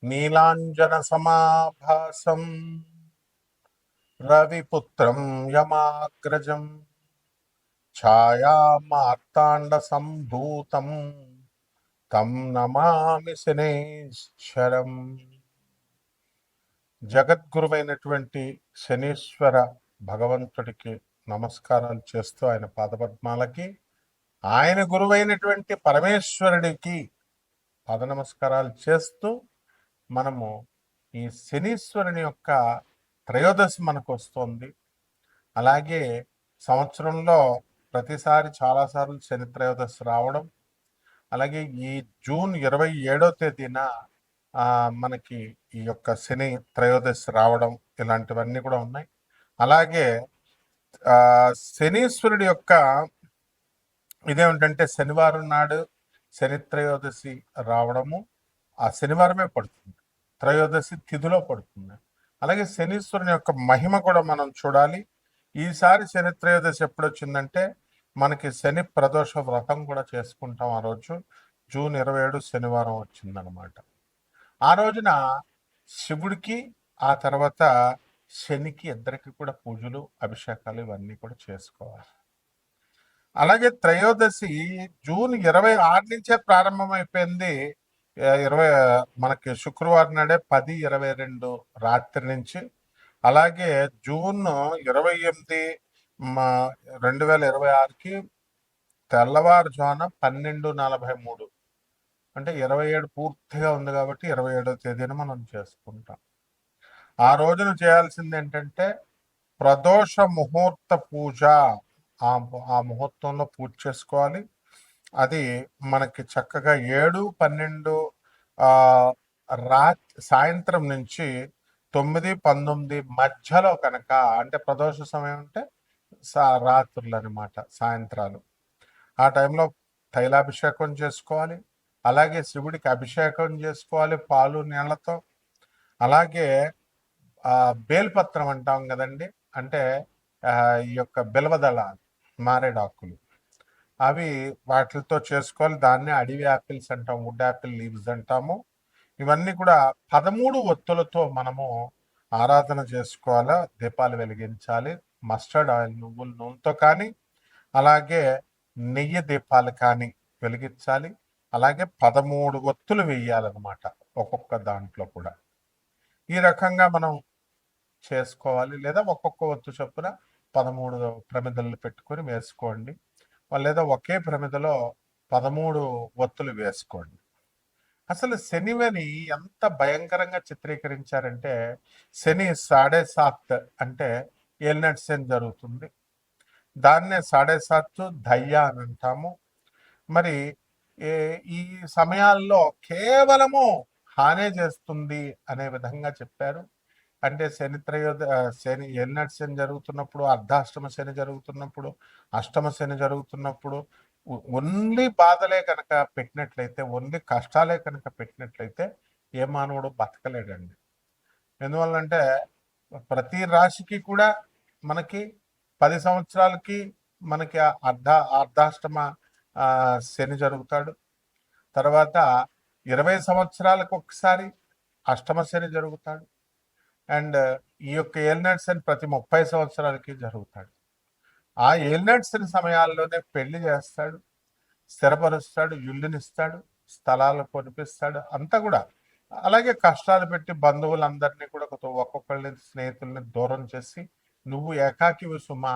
నీలాంజనసమాభాసం రవిపుత్రం యమాగ్రజం ఛాయామార్తాండసంభూతం తం నమామి శనేశ్వరం. జగద్గురువైనటువంటి శనీశ్వర భగవంతుడికి నమస్కారాలు చేస్తూ, ఆయన పాదపద్మాలకి, ఆయన గురువైనటువంటి పరమేశ్వరుడికి పాద నమస్కారాలు చేస్తూ మనము ఈ శనీశ్వరుని యొక్క త్రయోదశి మనకు వస్తుంది. అలాగే సంవత్సరంలో ప్రతిసారి చాలాసార్లు శని త్రయోదశి రావడం, అలాగే ఈ జూన్ 27వ తేదీన మనకి ఈ యొక్క శని త్రయోదశి రావడం, ఇలాంటివన్నీ కూడా ఉన్నాయి. అలాగే శనీశ్వరుడి యొక్క ఇదేమిటంటే శనివారం నాడు శని త్రయోదశి రావడము ఆ శనివారమే పడుతుంది, త్రయోదశి తిథిలో పడుతుంది. అలాగే శనీశ్వరుని యొక్క మహిమ కూడా మనం చూడాలి. ఈసారి శని త్రయోదశి ఎప్పుడు వచ్చిందంటే మనకి శని ప్రదోష వ్రతం కూడా చేసుకుంటాం. ఆ రోజు జూన్ 27 శనివారం వచ్చిందనమాట. ఆ రోజున శివుడికి ఆ తర్వాత శనికి ఇద్దరికి కూడా పూజలు, అభిషేకాలు ఇవన్నీ కూడా చేసుకోవాలి. అలాగే త్రయోదశి జూన్ 26 నుంచే ప్రారంభమైపోయింది. మనకి శుక్రవారం నాడే 10:22 రాత్రి నుంచి. అలాగే జూన్ 28 2026కి తెల్లవారుజామున 12:43, అంటే 27 పూర్తిగా ఉంది కాబట్టి 27వ తేదీన మనం చేసుకుంటాం. ఆ రోజున చేయాల్సింది ఏంటంటే ప్రదోష ముహూర్త పూజ. ఆ ముహూర్తంలో పూజ చేసుకోవాలి. అది మనకి చక్కగా 7-12 సాయంత్రం నుంచి 9-19 మధ్యలో కనుక, అంటే ప్రదోష సమయం అంటే రాత్రులు అనమాట, సాయంత్రాలు. ఆ టైంలో తైలాభిషేకం చేసుకోవాలి. అలాగే శివుడికి అభిషేకం చేసుకోవాలి పాలు నీళ్లతో. అలాగే బేల్పత్రం అంటాం కదండి, అంటే ఈ యొక్క బిల్వదళాలు, మారేడాకులు, అవి వాటితో చేసుకోవాలి. దాన్ని అడవి యాపిల్స్ అంటాం, వుడ్ యాపిల్ లీవ్స్ అంటాము. ఇవన్నీ కూడా 13 ఒత్తులతో మనము ఆరాధన చేసుకోవాలా, దీపాలు వెలిగించాలి. మస్టర్డ్ ఆయిల్, నువ్వుల నూనెతో కానీ, అలాగే నెయ్యి దీపాలు కానీ వెలిగించాలి. అలాగే 13 ఒత్తులు వేయాలన్నమాట ఒక్కొక్క దాంట్లో కూడా. ఈ రకంగా మనం చేసుకోవాలి. లేదా ఒక్కొక్క ఒత్తు చొప్పున 13 ప్రమిదలు పెట్టుకొని వేసుకోండి, లేదా ఒకే ప్రమిదలో 13 ఒత్తులు వేసుకోండి. అసలు శనివని ఎంత భయంకరంగా చిత్రీకరించారంటే, శని 7.5 అంటే ఏలినాటి శని జరుగుతుంది. దాన్నే 7.5 దయ్యా అని అంటాము. మరి ఈ సమయాల్లో కేవలము హానే చేస్తుంది అనే విధంగా చెప్పారు. అంటే శని ఏలినాటి శని జరుగుతున్నప్పుడు, అర్ధాష్టమ శని జరుగుతున్నప్పుడు, అష్టమ శని జరుగుతున్నప్పుడు ఓన్లీ బాధలే కనుక పెట్టినట్లయితే, ఓన్లీ కష్టాలే కనుక పెట్టినట్లయితే ఏ మానవుడు బతకలేడండి. ఎందువల్లంటే ప్రతి రాశికి కూడా మనకి 10 సంవత్సరాలకి మనకి అర్ధాష్టమ శని జరుగుతాడు. తర్వాత 20 సంవత్సరాలకు ఒకసారి అష్టమ శని జరుగుతాడు. అండ్ ఈ యొక్క ఏలినాటి శని ప్రతి 30 సంవత్సరాలకి జరుగుతాడు. ఆ ఏలినాటి శని సమయాల్లోనే పెళ్లి చేస్తాడు, స్థిరపరుస్తాడు, ఇల్లునిస్తాడు, స్థలాలు కొనిపిస్తాడు, అంతా కూడా. అలాగే కష్టాలు పెట్టి బంధువులందరినీ కూడా ఒక్కొక్కళ్ళని, స్నేహితుల్ని దూరం చేసి, నువ్వు ఏకాకివి సుమా,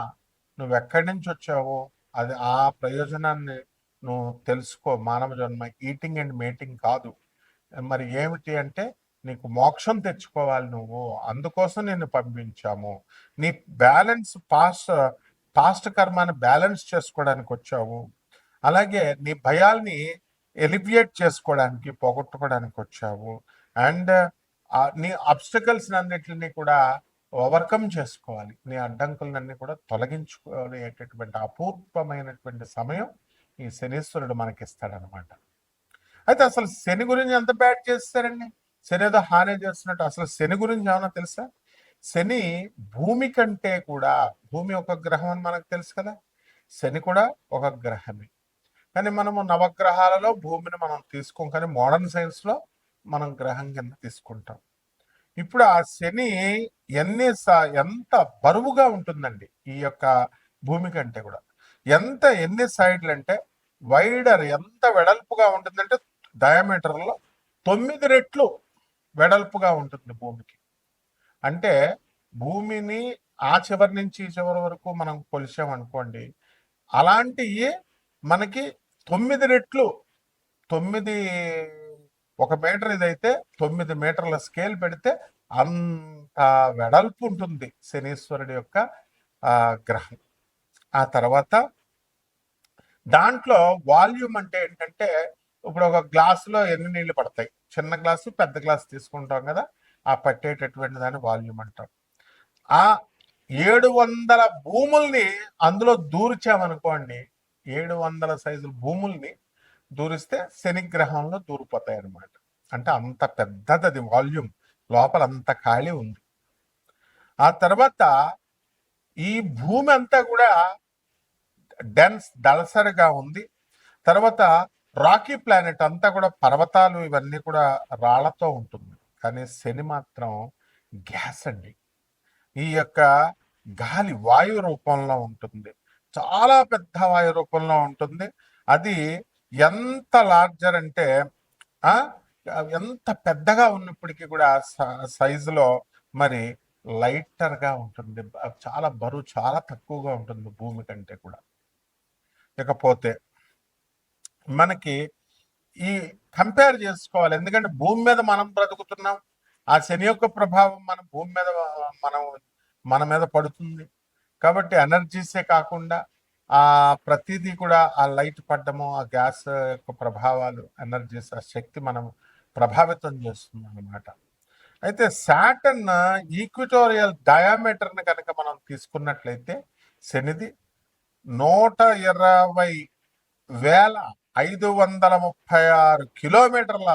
నువ్వు ఎక్కడి నుంచి వచ్చావో అది ఆ ప్రయోజనాన్ని నువ్వు తెలుసుకో. మానవ జన్మ ఈటింగ్ అండ్ మేటింగ్ కాదు. మరి ఏమిటి అంటే నీకు మోక్షం తెచ్చుకోవాలి నువ్వు, అందుకోసం నిన్ను పంపించాము. నీ బ్యాలెన్స్ పాస్ట్ కర్మాన్ని బ్యాలెన్స్ చేసుకోవడానికి వచ్చావు. అలాగే నీ భయాల్ని ఎలివియేట్ చేసుకోవడానికి, పోగొట్టుకోవడానికి వచ్చావు. అండ్ నీ అబ్స్టకల్స్ అన్నిటిని కూడా ఓవర్కమ్ చేసుకోవాలి. నీ అడ్డంకులన్నీ కూడా తొలగించుకునేటటువంటి అపూర్వమైనటువంటి సమయం ఈ శనీశ్వరుడు మనకిస్తాడనమాట. అయితే అసలు శని గురించి ఎంత బ్యాడ్ చేస్తారండి? శని ఏదో హాని చేస్తున్నట్టు. అసలు శని గురించి ఏమన్నా తెలుసా? శని భూమి కంటే కూడా, భూమి ఒక గ్రహం అని మనకు తెలుసు కదా, శని కూడా ఒక గ్రహమే. కానీ మనము నవగ్రహాలలో భూమిని మనం తీసుకోం. కానీ మోడర్న్ సైన్స్లో మనం గ్రహం కింద తీసుకుంటాం. ఇప్పుడు ఆ శని ఎంత బరువుగా ఉంటుందండి ఈ యొక్క భూమి కంటే కూడా. ఎన్ని సైడ్లు అంటే వైడర్ ఎంత వెడల్పుగా ఉంటుందంటే డయామీటర్లో 9 రెట్లు వెడల్పుగా ఉంటుంది భూమికి. అంటే భూమిని ఆ చివరి నుంచి ఈ చివరి వరకు మనం కొలిచామనుకోండి, అలాంటివి మనకి 9 రెట్లు 9 1 మీటర్ ఇదైతే 9 మీటర్ల స్కేల్ పెడితే అంత వెడల్పు ఉంటుంది శనీశ్వరుడి యొక్క గ్రహం. ఆ తర్వాత దాంట్లో వాల్యూమ్ అంటే ఏంటంటే, ఇప్పుడు ఒక గ్లాసులో ఎన్ని నీళ్లు పడతాయి, చిన్న గ్లాసు పెద్ద గ్లాసు తీసుకుంటాం కదా, ఆ పట్టేటటువంటి దాన్ని వాల్యూమ్ అంటాం. ఆ 700 భూముల్ని అందులో దూర్చామనుకోండి, 700 సైజుల భూముల్ని దూరిస్తే శనిగ్రహంలో దూరిపోతాయి అన్నమాట. అంటే అంత పెద్దది అది వాల్యూమ్, లోపల అంత ఖాళీ ఉంది. ఆ తర్వాత ఈ భూమి అంతా కూడా దళసరిగా ఉంది. తర్వాత రాకీ ప్లానెట్ అంతా కూడా పర్వతాలు ఇవన్నీ కూడా రాళ్లతో ఉంటుంది. కానీ శని మాత్రం గ్యాస్ అండి. ఈ యొక్క గాలి వాయు రూపంలో ఉంటుంది, చాలా పెద్ద వాయు రూపంలో ఉంటుంది. అది ఎంత లార్జర్ అంటే ఎంత పెద్దగా ఉన్నప్పటికీ కూడా సైజులో మరి లైటర్గా ఉంటుంది. చాలా బరువు చాలా తక్కువగా ఉంటుంది భూమి కంటే కూడా. ఇకపోతే మనకి ఈ కంపేర్ చేసుకోవాలి, ఎందుకంటే భూమి మీద మనం బ్రతుకుతున్నాం, ఆ శని యొక్క ప్రభావం మన భూమి మీద మన మీద పడుతుంది. కాబట్టి ఎనర్జీసే కాకుండా ఆ ప్రతిదీ కూడా ఆ లైట్ పడ్డము, ఆ గ్యాస్ యొక్క ప్రభావాలు, ఎనర్జీస్, ఆ శక్తి మనం ప్రభావితం చేస్తుంది అన్నమాట. అయితే సాటర్న్ ఈక్విటోరియల్ డయామీటర్ని కనుక మనం తీసుకున్నట్లయితే శనిది 120,536 కిలోమీటర్ల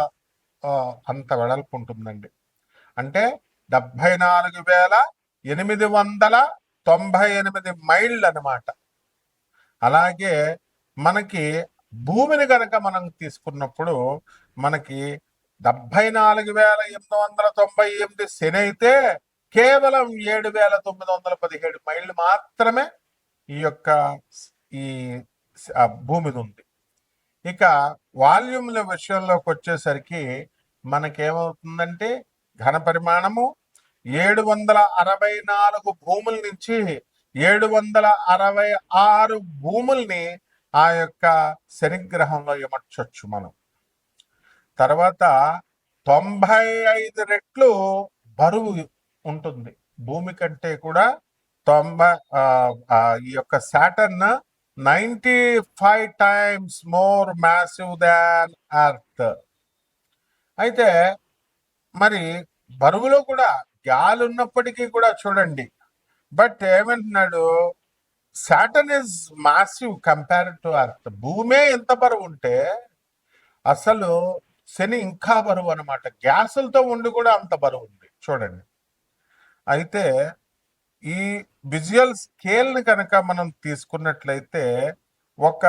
అంత వెడల్పు ఉంటుందండి. అంటే 74,898 మైళ్ళు అనమాట. అలాగే మనకి భూమిని కనుక మనం తీసుకున్నప్పుడు మనకి 74,898 శని అయితే కేవలం 7,917 మైళ్ళు మాత్రమే ఈ యొక్క ఈ భూమిది ఉంది. ఇక వాల్యూమ్ల విషయంలోకి వచ్చేసరికి మనకేమవుతుందంటే ఘన పరిమాణము 764 భూముల నుంచి 766 భూముల్ని ఆ యొక్క శనిగ్రహంలో ఇమర్చొచ్చు మనం. తర్వాత 95 రెట్లు బరువు ఉంటుంది భూమి కంటే కూడా. ఈ యొక్క సాటర్న్ 95 times మోర్ మ్యాసివ్ దాన్ ఎర్త్. అయితే మరి బరువులో కూడా గాలి ఉన్నప్పటికీ కూడా చూడండి, బట్ ఏమంటున్నాడు, Saturn is massive compared to earth. భూమే ఎంత బరువు ఉంటే అసలు శని ఇంకా బరువు అనమాట. గ్యాసులతో ఉండి కూడా అంత బరువు ఉంది చూడండి. అయితే ఈ విజువల్ స్కేల్ని కనుక మనం తీసుకున్నట్లయితే ఒక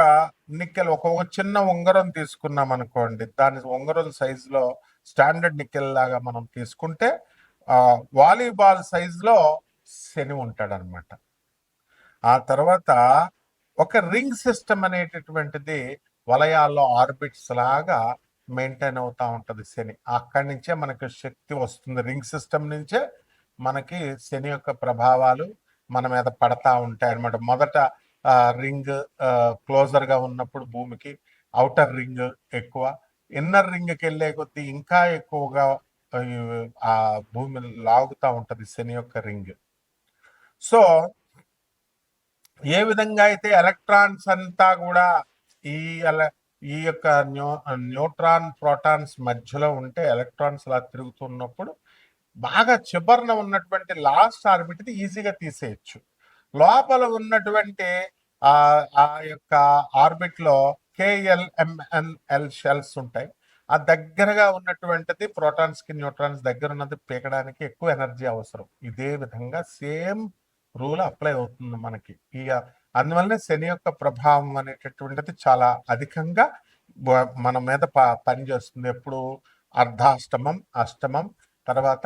నికెల్, ఒక చిన్న ఉంగరం తీసుకున్నాం అనుకోండి, దాని ఉంగరం సైజులో స్టాండర్డ్ నికెల్ లాగా మనం తీసుకుంటే వాలీబాల్ సైజులో శని ఉంటాడు అనమాట. ఆ తర్వాత ఒక రింగ్ సిస్టమ్ అనేటటువంటిది వలయాల్లో ఆర్బిట్స్ లాగా మెయింటైన్ అవుతా ఉంటుంది శని. అక్కడి నుంచే మనకి శక్తి వస్తుంది. రింగ్ సిస్టమ్ నుంచే మనకి శని యొక్క ప్రభావాలు మన మీద పడతా ఉంటాయి అనమాట. మొదట రింగ్ క్లోజర్ గా ఉన్నప్పుడు భూమికి అవుటర్ రింగ్ ఎక్కువ, ఇన్నర్ రింగ్కి వెళ్ళే కొద్దీ ఇంకా ఎక్కువగా ఆ భూమి లాగుతూ ఉంటది శని యొక్క రింగ్. సో ఏ విధంగా అయితే ఎలక్ట్రాన్స్ అంతా కూడా ఈ యొక్క న్యూట్రాన్ ప్రోటాన్స్ మధ్యలో ఉంటే ఎలక్ట్రాన్స్ అలా తిరుగుతున్నప్పుడు బాగా చివరన ఉన్నటువంటి లాస్ట్ ఆర్బిట్ ఈజీగా తీసేయచ్చు. లోపల ఉన్నటువంటి ఆ యొక్క ఆర్బిట్ లో KLMNL షెల్స్ ఉంటాయి. ఆ దగ్గరగా ఉన్నటువంటిది ప్రోటాన్స్ కి న్యూట్రాన్స్ దగ్గర ఉన్నది పీకడానికి ఎక్కువ ఎనర్జీ అవసరం. ఇదే విధంగా సేమ్ రూల్ అప్లై అవుతుంది మనకి. అందువల్లనే శని యొక్క ప్రభావం అనేటటువంటిది చాలా అధికంగా మన మీద పనిచేస్తుంది. ఎప్పుడు అర్ధాష్టమం, అష్టమం, తర్వాత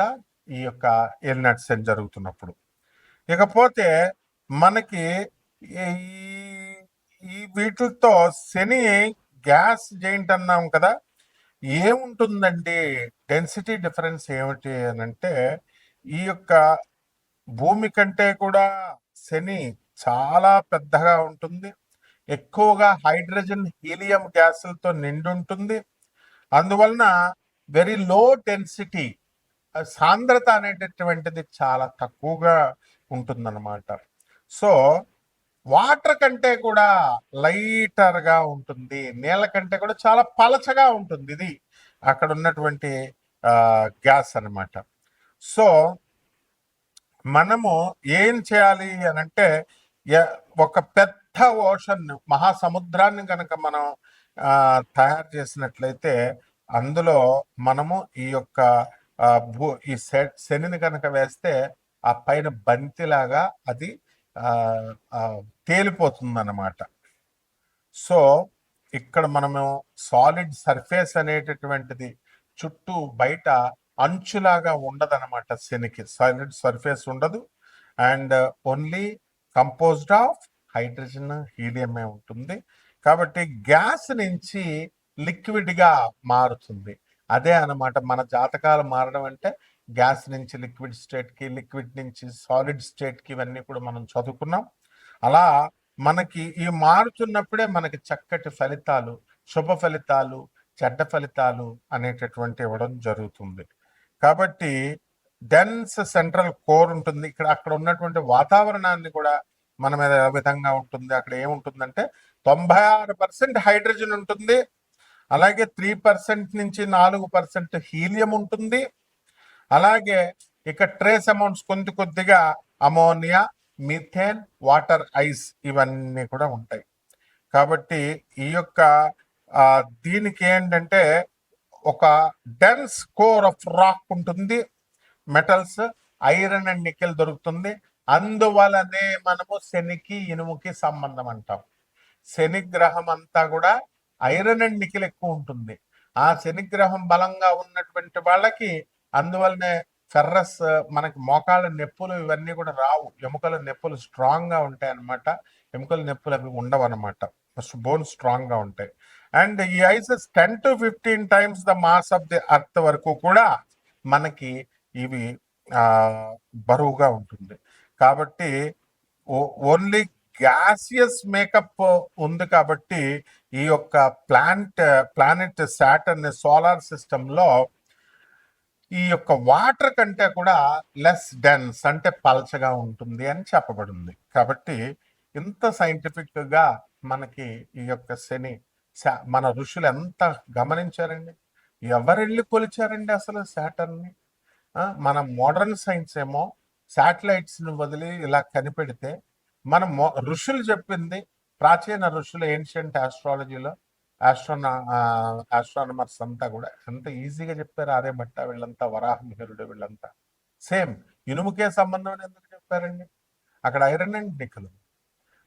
ఈ యొక్క ఏలినాటి శని జరుగుతున్నప్పుడు. ఇకపోతే మనకి ఈ ఈ వీటితో శని గ్యాస్ జెయింట్ అన్నాం కదా, ఏముంటుందండి డెన్సిటీ డిఫరెన్స్ ఏమిటి అని అంటే, ఈ యొక్క భూమి కంటే కూడా శని చాలా పెద్దగా ఉంటుంది, ఎక్కువగా హైడ్రోజన్ హీలియం గ్యాసులతో నిండి ఉంటుంది. అందువలన వెరీ లో డెన్సిటీ, సాంద్రత అనేటటువంటిది చాలా తక్కువగా ఉంటుందన్నమాట. సో వాటర్ కంటే కూడా లైటర్గా ఉంటుంది, నీళ్ళ కంటే కూడా చాలా పలచగా ఉంటుంది. ఇది అక్కడ ఉన్నటువంటి గ్యాస్ అన్నమాట. సో మనము ఏం చేయాలి అని అంటే, ఒక పెద్ద ఓషన్ మహాసముద్రాన్ని కనుక మనం తయారు చేసినట్లయితే అందులో మనము ఈ యొక్క ఈ శనిని కనుక వేస్తే ఆ పైన బంతిలాగా అది తేలిపోతుంది అన్నమాట. సో ఇక్కడ మనము సాలిడ్ సర్ఫేస్ అనేటటువంటిది చుట్టూ బయట అంచులాగా ఉండదన్నమాట. శనికి సాలిడ్ సర్ఫేస్ ఉండదు, and only composed of hydrogen హీలియమే ఉంటుంది. కాబట్టి గ్యాస్ నుంచి లిక్విడ్గా మారుతుంది. అదే అన్నమాట మన జాతకాలు మారడం అంటే, గ్యాస్ నుంచి లిక్విడ్ స్టేట్కి, లిక్విడ్ నుంచి సాలిడ్ స్టేట్కి, ఇవన్నీ కూడా మనం చదువుకున్నాం. అలా మనకి ఈ మారుతున్నప్పుడే మనకి చక్కటి ఫలితాలు, శుభ ఫలితాలు, చెడ్డ ఫలితాలు అనేటటువంటి ఇవ్వడం జరుగుతుంది. కాబట్టి డెన్స్ సెంట్రల్ కోర్ ఉంటుంది. ఇక్కడ అక్కడ ఉన్నటువంటి వాతావరణాన్ని కూడా మన మీద ఏ విధంగా ఉంటుంది, అక్కడ ఏముంటుందంటే 96% హైడ్రోజన్ ఉంటుంది, అలాగే 3% నుంచి 4% హీలియం ఉంటుంది, అలాగే ఇక ట్రేస్ అమౌంట్స్ కొద్దిగా అమోనియా, మిథేన్, వాటర్ ఐస్ ఇవన్నీ కూడా ఉంటాయి. కాబట్టి ఈ యొక్క దీనికి ఏంటంటే ఒక డెన్స్ కోర్ ఆఫ్ రాక్ ఉంటుంది, మెటల్స్, ఐరన్ అండ్ నికెల్ దొరుకుతుంది. అందువలనే మనము శనికి ఇనుముకి సంబంధం అంటాం. శని గ్రహం అంతా కూడా ఐరన్ అండ్ నికెల్ ఎక్కువ ఉంటుంది. ఆ శని గ్రహం బలంగా ఉన్నటువంటి వాళ్ళకి అందువల్లనే ఫెర్రస్, మనకి మోకాళ్ళ నొప్పులు ఇవన్నీ కూడా రావు. ఎముకల నొప్పులు స్ట్రాంగ్ గా ఉంటాయి అన్నమాట. ఎముకల నొప్పులు అవి ఉండవు అనమాట, బోన్స్ స్ట్రాంగ్ గా ఉంటాయి. అండ్ ఈ ఐసెస్ 10 to 15 times the mass of the earth వరకు కూడా మనకి ఇవి బరువుగా ఉంటుంది. కాబట్టి ఓన్లీ గ్యాసియస్ మేకప్ ఉంది. కాబట్టి ఈ యొక్క ప్లానెట్ సాటర్న్ సోలార్ సిస్టమ్ లో ఈ యొక్క వాటర్ కంటే కూడా లెస్ డెన్స్, అంటే పల్చగా ఉంటుంది అని చెప్పబడింది. కాబట్టి ఇంత సైంటిఫిక్ గా మనకి ఈ యొక్క శని, మన ఋషులు ఎంత గమనించారండి, ఎవరెళ్ళి కొలిచారండి అసలు సాటర్న్ని. మన మోడర్న్ సైన్స్ ఏమో శాటిలైట్స్ ని వదిలి ఇలా కనిపెడితే, మన ఋషులు చెప్పింది, ప్రాచీన ఋషులు ఏన్షియంట్ ఆస్ట్రాలజీలో ఆస్ట్రానమర్స్ అంతా కూడా ఎంత ఈజీగా చెప్పారు. ఆర్యభట్ట వీళ్ళంతా, వరాహమిహిరుడు వీళ్ళంతా సేమ్ ఇనుముకే సంబంధం ఎందుకు చెప్పారండి. అక్కడ ఐరన్ అండ్ నికెల్.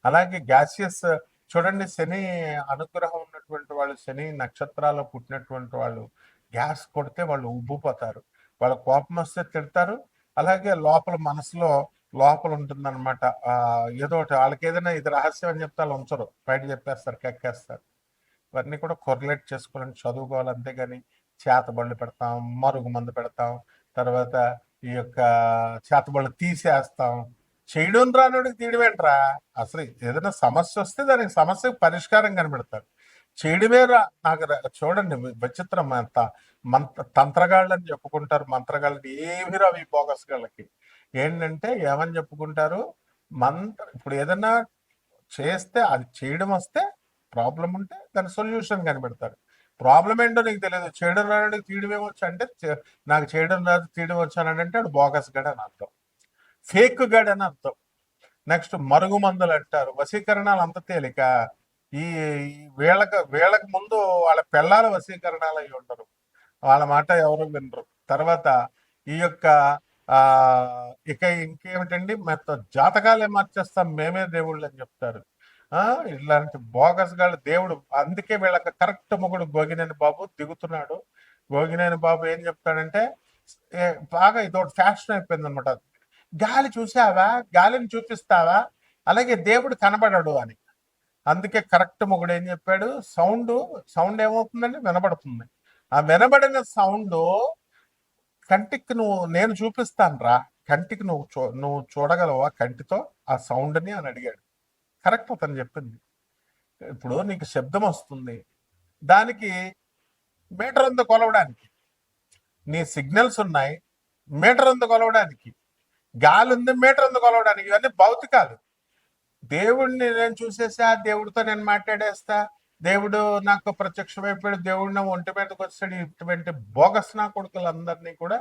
అలాగే గ్యాసియస్ చూడండి, శని అనుగ్రహం ఉన్నటువంటి వాళ్ళు, శని నక్షత్రాల్లో పుట్టినటువంటి వాళ్ళు గ్యాస్ కొడితే వాళ్ళు ఉబ్బిపోతారు, వాళ్ళ కోపం వస్తే తిడతారు. అలాగే లోపల మనసులో లోపల ఉంటుందన్నమాట ఏదో ఒకటి. వాళ్ళకి ఏదైనా ఇది రహస్యం అని చెప్తే వాళ్ళు ఉంచరు, బయట చెప్పేస్తారు, కెక్కేస్తారు. ఇవన్నీ కూడా కొరిలేట్ చేసుకోవాలని చదువుకోవాలి. అంతేగాని చేతబళ్ళు పెడతాం, మరుగు మందు పెడతాం, తర్వాత ఈ యొక్క చేతబళ్ళు తీసేస్తాం. చేయడం రానుడికి తీయడమేంట్రా. అసలు ఏదైనా సమస్య వస్తే దానికి సమస్యకు పరిష్కారం కనిపెడతారు. చేయడమే నాకు చూడండి విచిత్రం. తంత్రగాళ్ళని చెప్పుకుంటారు, మంత్రగాళ్ళని ఏమి రావు ఈ బోగస్ గాళ్ళకి. ఏంటంటే ఏమని చెప్పుకుంటారు, ఇప్పుడు ఏదైనా చేస్తే అది చేయడం వస్తే ప్రాబ్లం ఉంటే దాని సొల్యూషన్ కనిపెడతారు. ప్రాబ్లం ఏంటో నీకు తెలియదు, చేయడం రాడు తీయడం ఏమొచ్చు అంటే, నాకు చేయడం రాదు తీయడం వచ్చానంటే వాడు బోగస్ గడ్ అని అర్థం, ఫేక్ గడ్ అని అర్థం. నెక్స్ట్ మరుగు మందులు అంటారు. వశీకరణాలు అంత తేలిక. ఈ వీళ్ళకి ముందు వాళ్ళ పిల్లల వశీకరణాలు అయి ఉండరు, వాళ్ళ మాట ఎవరు వినరు. తర్వాత ఈ యొక్క ఇక ఇంకేమిటండి, జాతకాలే మార్చేస్తాం మేమే దేవుళ్ళు అని చెప్తారు. ఇలాంటి బోగస్ గాళ్ళు దేవుడు. అందుకే వీళ్ళకి కరెక్ట్ మొగుడు గోగినేని బాబు దిగుతున్నాడు. గోగినేని బాబు ఏం చెప్తాడంటే బాగా ఇదొకటి ఫ్యాషన్ అయిపోయింది అనమాట. గాలి చూసావా, గాలిని చూపిస్తావా, అలాగే దేవుడు కనబడడు అని. అందుకే కరెక్ట్ మొగుడు ఏం చెప్పాడు, సౌండ్ సౌండ్ ఏమవుతుందండి, వినబడుతుంది. ఆ వినబడిన సౌండ్ కంటికి నేను చూపిస్తాను రా, కంటికి నువ్వు చూడగలవా కంటితో ఆ సౌండ్ని అని అడిగాడు. కరెక్ట్ అతను చెప్పింది. ఇప్పుడు నీకు శబ్దం వస్తుంది, దానికి మీటర్ ఉంది కొలవడానికి, నీ సిగ్నల్స్ ఉన్నాయి మీటర్ ఉంది కొలవడానికి, గాలి ఉంది మీటర్ ఉంది కొలవడానికి. ఇవన్నీ భౌతికాలు. దేవుడిని నేను చూసేసా, దేవుడితో నేను మాట్లాడేస్తా, దేవుడు నాకు ప్రత్యక్షమైపోయాడు, దేవుడు నా ఒంటి మీదకి వచ్చాడు, ఇటువంటి బోగస్ నా కొడుకులందరినీ కూడా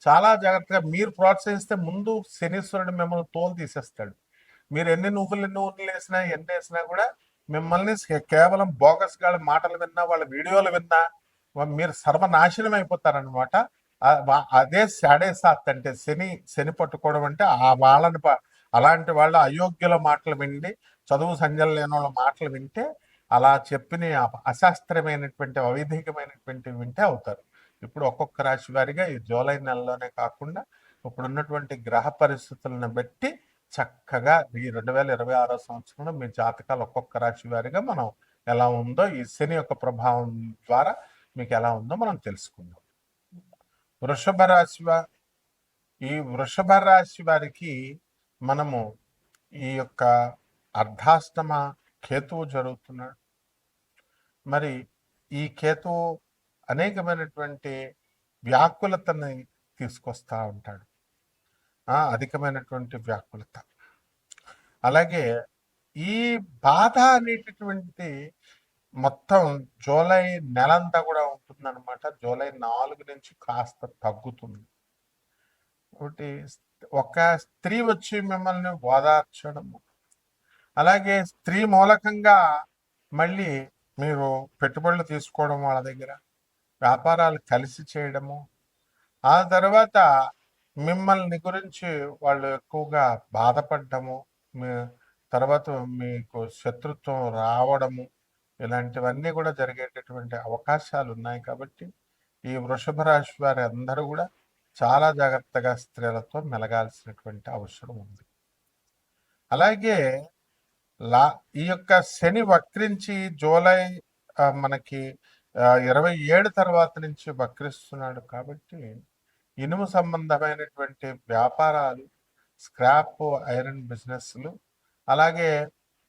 చాలా జాగ్రత్తగా మీరు ప్రోత్సహిస్తే ముందు శనీశ్వరుడు మిమ్మల్ని తోలు తీసేస్తాడు. మీరు ఎన్ని నువ్వులు వేసినా ఎన్ని వేసినా కూడా మిమ్మల్ని కేవలం బోగస్ గాళ్ళ మాటలు విన్నా, వాళ్ళ వీడియోలు విన్నా మీరు సర్వనాశనం అయిపోతారనమాట. అదే సాడే సాత్ అంటే శని పట్టుకోవడం అంటే ఆ వాళ్ళని అలాంటి వాళ్ళు అయోగ్యుల మాటలు విండి, చదువు సంజలు లేని వాళ్ళ మాటలు వింటే, అలా చెప్పిన అశాస్త్రమైనటువంటి అవైధికమైనటువంటి వింటే అవుతారు. ఇప్పుడు ఒక్కొక్క రాశి వారిగా ఈ జూలై నెలలోనే కాకుండా ఇప్పుడున్నటువంటి గ్రహ పరిస్థితులను బట్టి చక్కగా ఈ 2026 సంవత్సరంలో మీ జాతకాలు ఒక్కొక్క రాశి వారిగా మనం ఎలా ఉందో ఈ శని యొక్క ప్రభావం ద్వారా మీకు ఎలా ఉందో మనం తెలుసుకుందాం. ఈ వృషభ రాశి వారికి మనము ఈ యొక్క అర్ధాష్టమ కేతువు జరుగుతున్నాడు. మరి ఈ కేతువు అనేకమైనటువంటి వ్యాకులతని తీసుకొస్తా ఉంటాడు, అధికమైనటువంటి వ్యాకులత. అలాగే ఈ బాధ అనేటటువంటి మొత్తం జూలై నెలంతా కూడా ఉంటుందన్నమాట. జూలై 4 నుంచి కాస్త తగ్గుతుంది. ఒకటి ఒక స్త్రీ వచ్చి మిమ్మల్ని ఓదార్చడము, అలాగే స్త్రీ మూలకంగా మళ్ళీ మీరు పెట్టుబడులు తీసుకోవడం, వాళ్ళ దగ్గర వ్యాపారాలు కలిసి చేయడము, ఆ తర్వాత మిమ్మల్ని గురించి వాళ్ళు ఎక్కువగా బాధపడ్డము, తర్వాత మీకు శత్రుత్వం రావడము, ఇలాంటివన్నీ కూడా జరిగేటటువంటి అవకాశాలు ఉన్నాయి. కాబట్టి ఈ వృషభ రాశి వారి అందరూ కూడా చాలా జాగ్రత్తగా స్త్రీలతో మెలగాల్సినటువంటి అవసరం ఉంది. అలాగే ఈ యొక్క శని వక్రించి జూలై మనకి 27 తర్వాత నుంచి వక్రిస్తున్నాడు. కాబట్టి ఇనుము సంబంధమైనటువంటి వ్యాపారాలు, స్క్రాప్ ఐరన్ బిజినెస్లు, అలాగే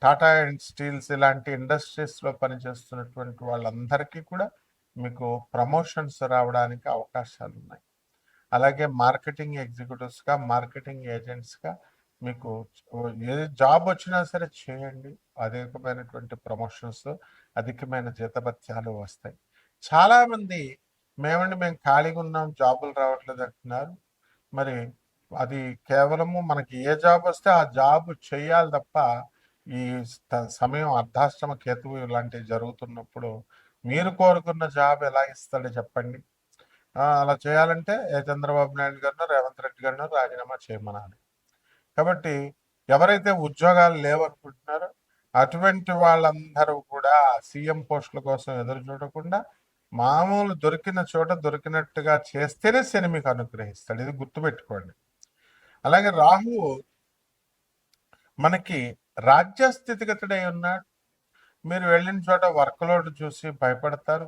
టాటా అండ్ స్టీల్స్ ఇలాంటి ఇండస్ట్రీస్లో పనిచేస్తున్నటువంటి వాళ్ళందరికీ కూడా మీకు ప్రమోషన్స్ రావడానికి అవకాశాలు ఉన్నాయి. అలాగే మార్కెటింగ్ ఎగ్జిక్యూటివ్స్గా, మార్కెటింగ్ ఏజెంట్స్గా మీకు ఏ జాబ్ వచ్చినా సరే చేయండి, అధికమైనటువంటి ప్రమోషన్స్, అధికమైన జీతభత్యాలు వస్తాయి. చాలామంది మేము ఖాళీగా ఉన్నాం, జాబులు రావట్లేదు అంటున్నారు. మరి అది కేవలము మనకి ఏ జాబ్ వస్తే ఆ జాబ్ చేయాలి తప్ప, ఈ సమయం అర్ధాష్టమ కేతువు ఇలాంటివి జరుగుతున్నప్పుడు మీరు కోరుకున్న జాబ్ ఎలా ఇస్తాడో చెప్పండి. అలా చేయాలంటే చంద్రబాబు నాయుడు గారినో రేవంత్ రెడ్డి గారినో రాజీనామా చేయమనాలి. కాబట్టి ఎవరైతే ఉద్యోగాలు లేవనుకుంటున్నారో అటువంటి వాళ్ళందరూ కూడా సీఎం పోస్టుల కోసం ఎదురు చూడకుండా మామూలు దొరికిన చోట దొరికినట్టుగా చేస్తేనే శని మీకు అనుగ్రహిస్తాడు. ఇది గుర్తుపెట్టుకోండి. అలాగే రాహువు మనకి రాజ్య స్థితిగతుడై ఉన్నాడు. మీరు వెళ్ళిన చోట వర్క్ లోడ్ చూసి భయపడతారు.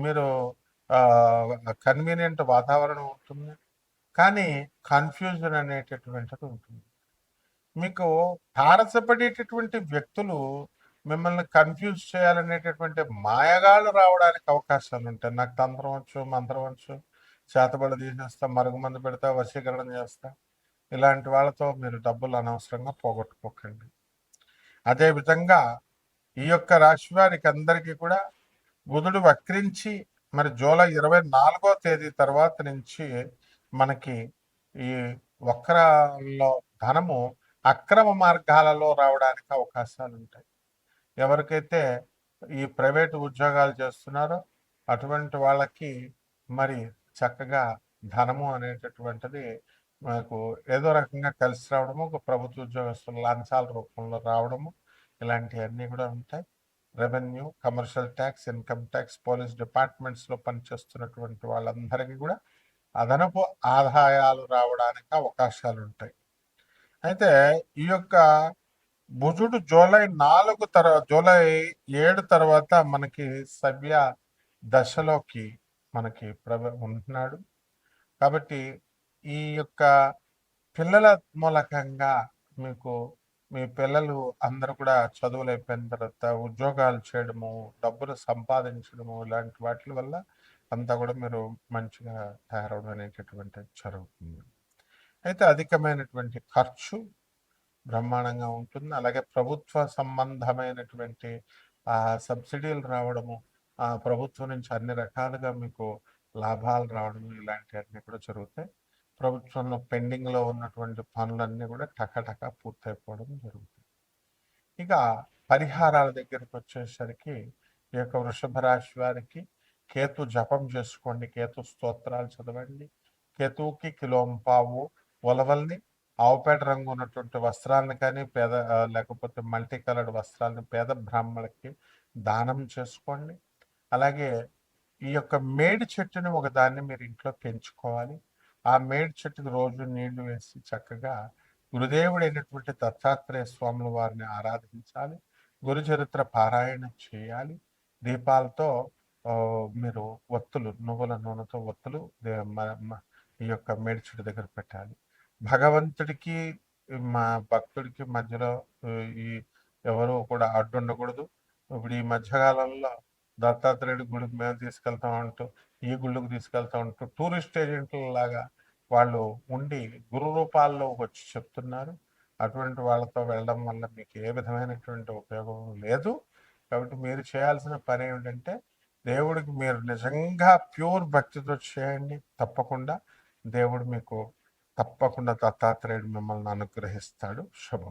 మీరు కన్వీనియంట్ వాతావరణం ఉంటుంది, కానీ కన్ఫ్యూజన్ అనేటటువంటిది ఉంటుంది. మీకు తారసపడేటటువంటి వ్యక్తులు మిమ్మల్ని కన్ఫ్యూజ్ చేయాలనేటటువంటి మాయగాళ్ళు రావడానికి అవకాశాలు ఉంటాయి. నాకు తంత్రం వచ్చు, మంత్రం వచ్చు, చేతబడి తీసేస్తా, మరుగుమందు పెడతా, వశీకరణ చేస్తా, ఇలాంటి వాళ్ళతో మీరు డబ్బులు అనవసరంగా పోగొట్టుకోకండి. అదేవిధంగా ఈ యొక్క రాశి వారికి అందరికీ కూడా బుధుడు వక్రించి మరి జూలై 24వ తేదీ తర్వాత నుంచి మనకి ఈ వక్రలో ధనము అక్రమ మార్గాలలో రావడానికి అవకాశాలు ఉంటాయి. ఎవరికైతే ఈ ప్రైవేటు ఉద్యోగాలు చేస్తున్నారో అటువంటి వాళ్ళకి మరి చక్కగా ధనము అనేటటువంటిది మనకు ఏదో రకంగా కలిసి రావడము, ఒక ప్రభుత్వ ఉద్యోగస్తుల లంచాల రూపంలో రావడము, ఇలాంటివన్నీ కూడా ఉంటాయి. Revenue, commercial tax, income tax, police డిపార్ట్మెంట్స్లో పనిచేస్తున్నటువంటి వాళ్ళందరికీ కూడా అదనపు ఆదాయాలు రావడానికి అవకాశాలు ఉంటాయి. అయితే ఈ యొక్క బుధుడు జూలై 7 తర్వాత మనకి సవ్య దశలోకి మనకి ఉంటున్నాడు. కాబట్టి ఈ యొక్క పిల్లల మూలకంగా మీకు మీ పిల్లలు అందరూ కూడా చదువులు అయిపోయిన తర్వాత ఉద్యోగాలు చేయడము, డబ్బులు సంపాదించడము, ఇలాంటి వాటి వల్ల అంతా కూడా మీరు మంచిగా తయారవడం అనేటటువంటిది జరుగుతుంది. అయితే అధికమైనటువంటి ఖర్చు బ్రహ్మాండంగా ఉంటుంది. అలాగే ప్రభుత్వ సంబంధమైనటువంటి సబ్సిడీలు రావడము, ప్రభుత్వం నుంచి అన్ని రకాలుగా మీకు లాభాలు రావడము, ఇలాంటివన్నీ కూడా జరుగుతాయి. ప్రభుత్వంలో పెండింగ్లో ఉన్నటువంటి పనులన్నీ కూడా టకటక పూర్తయిపోవడం జరుగుతుంది. ఇక పరిహారాల దగ్గరికి వచ్చేసరికి ఈ యొక్క వృషభ రాశి వారికి కేతు జపం చేసుకోండి, కేతు స్తోత్రాలు చదవండి. కేతువుకి కిలోంపావు ఉలవల్ని, ఆవుపేట రంగు ఉన్నటువంటి వస్త్రాలను కానీ లేకపోతే మల్టీ కలర్డ్ వస్త్రాలను పేద బ్రాహ్మణులకి దానం చేసుకోండి. అలాగే ఈ యొక్క మేడి చెట్టుని ఒక దాన్ని మీరు ఇంట్లో పెంచుకోవాలి. ఆ మేడి చెట్టుకు రోజు నీళ్లు వేసి చక్కగా గురుదేవుడైనటువంటి దత్తాత్రేయ స్వాముల వారిని ఆరాధించాలి. గురు చరిత్ర పారాయణ చేయాలి. దీపాలతో మీరు ఒత్తులు, నువ్వుల నూనెతో ఒత్తులు ఈ యొక్క మేడి చెట్టు దగ్గర పెట్టాలి. భగవంతుడికి మా భక్తుడికి మధ్యలో ఈ ఎవరు కూడా అడ్డు ఉండకూడదు. ఇప్పుడు ఈ మధ్యకాలంలో దత్తాత్రేయుడి గుడికి మేము తీసుకెళ్తా ఉంటూ, ఈ గుళ్ళకు తీసుకెళ్తా ఉంటూ టూరిస్ట్ ఏజెంట్ల లాగా వాళ్ళు ఉండి గురు రూపాల్లో వచ్చి చెప్తున్నారు. అటువంటి వాళ్ళతో వెళ్ళడం వల్ల మీకు ఏ విధమైనటువంటి ఉపయోగం లేదు. కాబట్టి మీరు చేయాల్సిన పని ఏమిటంటే దేవుడికి మీరు నిజంగా ప్యూర్ భక్తితో చేయండి. తప్పకుండా దేవుడు మీకు తప్పకుండా దత్తాత్రేయుడు మిమ్మల్ని అనుగ్రహిస్తాడు. శుభం.